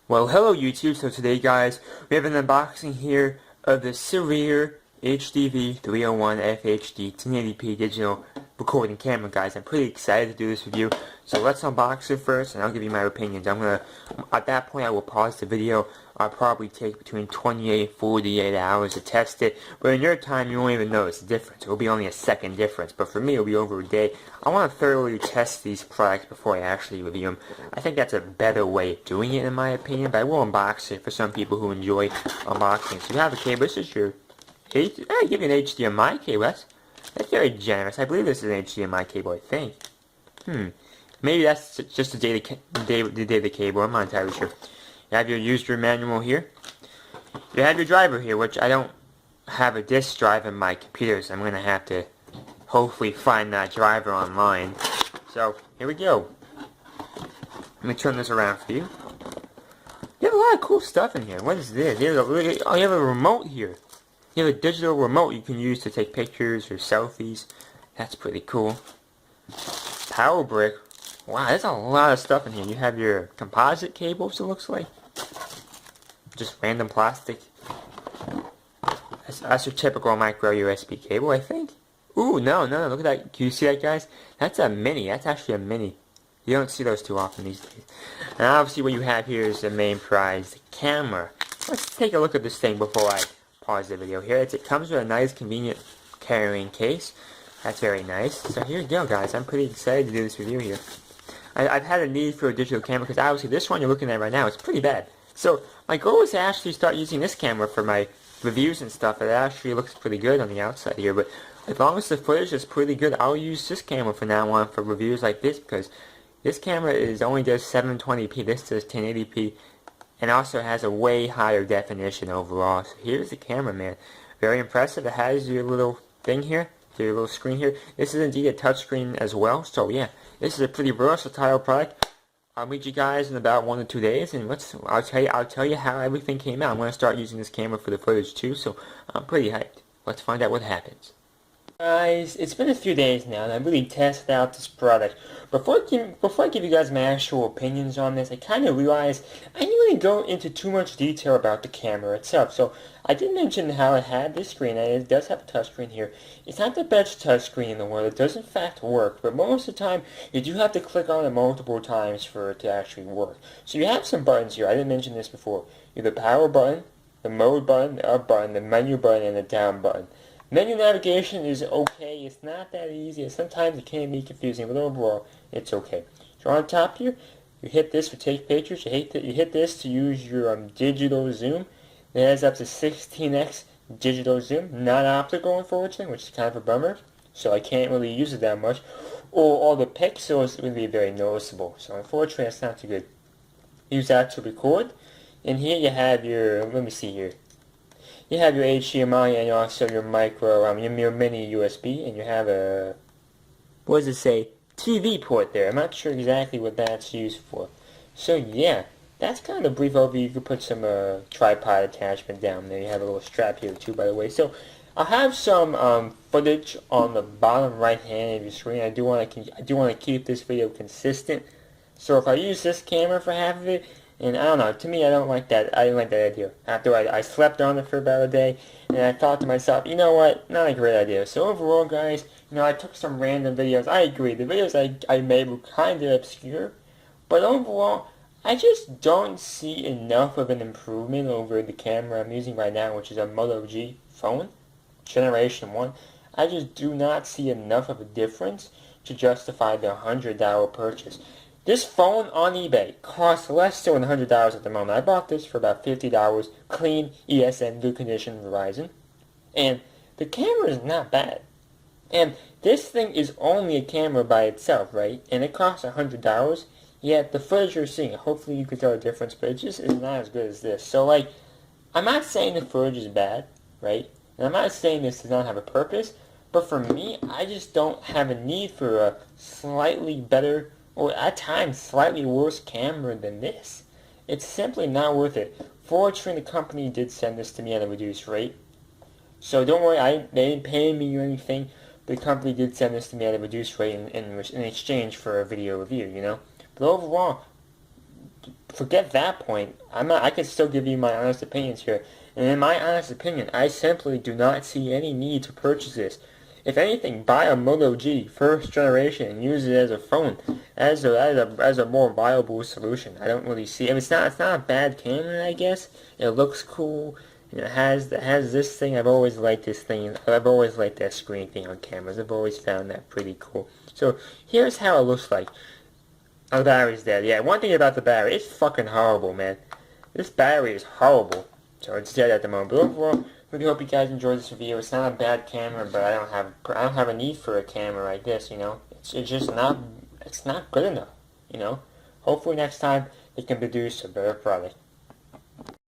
Well, hello YouTube. So today, guys, we have an unboxing here of the Sereer HDV 301 FHD 1080p digital recording camera, guys. I'm pretty excited to do this review. So let's unbox it first, and I'll give you my opinions. At that point, I will pause the video. I'll probably take between 28 and 48 hours to test it. But in your time, you won't even notice the difference. It will be only a second difference. But for me, it will be over a day. I want to thoroughly test these products before I actually review them. I think that's a better way of doing it, in my opinion. But I will unbox it for some people who enjoy unboxing. So you have a cable. This is your I give you an HDMI cable. That's very generous. I believe this is an HDMI cable, I think. Maybe that's just the data cable. I'm not entirely sure. You have your user manual here. You have your driver here, which I don't have a disk drive in my computer, so I'm going to have to hopefully find that driver online. So, here we go. Let me turn this around for you. You have a lot of cool stuff in here. What is this? You have a remote here. You have a digital remote you can use to take pictures or selfies. That's pretty cool. Power brick. Wow, there's a lot of stuff in here. You have your composite cables, it looks like. Just random plastic. That's your typical micro USB cable, I think. Ooh, no, look at that. Can you see that, guys? That's a mini. That's actually a mini. You don't see those too often these days. And obviously what you have here is the main prize, the camera. Let's take a look at this thing before I pause the video here. It comes with a nice, convenient carrying case. That's very nice. So here you go, guys. I'm pretty excited to do this review here. I've had a need for a digital camera because obviously this one you're looking at right now is pretty bad. So my goal is to actually start using this camera for my reviews and stuff. It actually looks pretty good on the outside here, but as long as the footage is pretty good, I'll use this camera from now on for reviews like this, because this camera only does 720p. This does 1080p, and also has a way higher definition overall. So here's the camera, man. Very impressive. It has your little thing here, your little screen here. This is indeed a touchscreen as well. So yeah, this is a pretty versatile product. I'll meet you guys in about 1 to 2 days, and I'll tell you how everything came out. I'm going to start using this camera for the footage too, so I'm pretty hyped. Let's find out what happens. Guys, it's been a few days now, and I really tested out this product. Before I give you guys my actual opinions on this, I kind of realized I didn't really go into too much detail about the camera itself. So I did mention how it had this screen, and it does have a touchscreen here. It's not the best touchscreen in the world. It does in fact work, but most of the time you do have to click on it multiple times for it to actually work. So you have some buttons here. I didn't mention this before. You have the power button, the mode button, the up button, the menu button, and the down button. Menu navigation is okay. It's not that easy. Sometimes it can be confusing, but overall, it's okay. So on top here, you hit this to take pictures. You hit this to use your digital zoom. It has up to 16x digital zoom, not optical, unfortunately, which is kind of a bummer. So I can't really use it that much. Or all the pixels would be very noticeable. So unfortunately, that's not too good. Use that to record. And here you have your, let me see here. You have your HDMI and also your your mini USB, and you have a, what does it say, TV port there. I'm not sure exactly what that's used for. So yeah, that's kind of a brief overview. You could put some tripod attachment down there. You have a little strap here too, by the way. So I'll have some footage on the bottom right hand of your screen. I do want to keep this video consistent. So if I use this camera for half of it, and I don't know, to me I didn't like that idea. After I slept on it for about a day, and I thought to myself, you know what, not a great idea. So overall, guys, I took some random videos. I agree, the videos I made were kind of obscure, but overall, I just don't see enough of an improvement over the camera I'm using right now, which is a Moto G phone, Generation 1. I just do not see enough of a difference to justify the $100 purchase. This phone on eBay costs less than $100 at the moment. I bought this for about $50, clean, ESN, good condition, Verizon. And the camera is not bad. And this thing is only a camera by itself, right? And it costs $100. Yet the footage you're seeing, hopefully you can tell the difference, but it just is not as good as this. So like, I'm not saying the footage is bad, right? And I'm not saying this does not have a purpose, but for me, I just don't have a need for a slightly better, or at times slightly worse camera than this. It's simply not worth it. Fortunately, the company did send this to me at a reduced rate. So don't worry, they didn't pay me or anything. The company did send this to me at a reduced rate in exchange for a video review, But overall, forget that point. I can still give you my honest opinions here. And in my honest opinion, I simply do not see any need to purchase this. If anything, buy a Moto G first generation and use it as a phone, as a more viable solution. I don't really see. I mean, it's not a bad camera, I guess. It looks cool. And it has this thing. I've always liked this thing. I've always liked that screen thing on cameras. I've always found that pretty cool. So here's how it looks like. Oh, the battery's dead. Yeah, one thing about the battery, it's fucking horrible, man. This battery is horrible. So it's dead at the moment. But overall, really hope you guys enjoyed this video. It's not a bad camera, but I don't have a need for a camera like this, you know. It's just not good enough, you know. Hopefully next time they can produce a better product.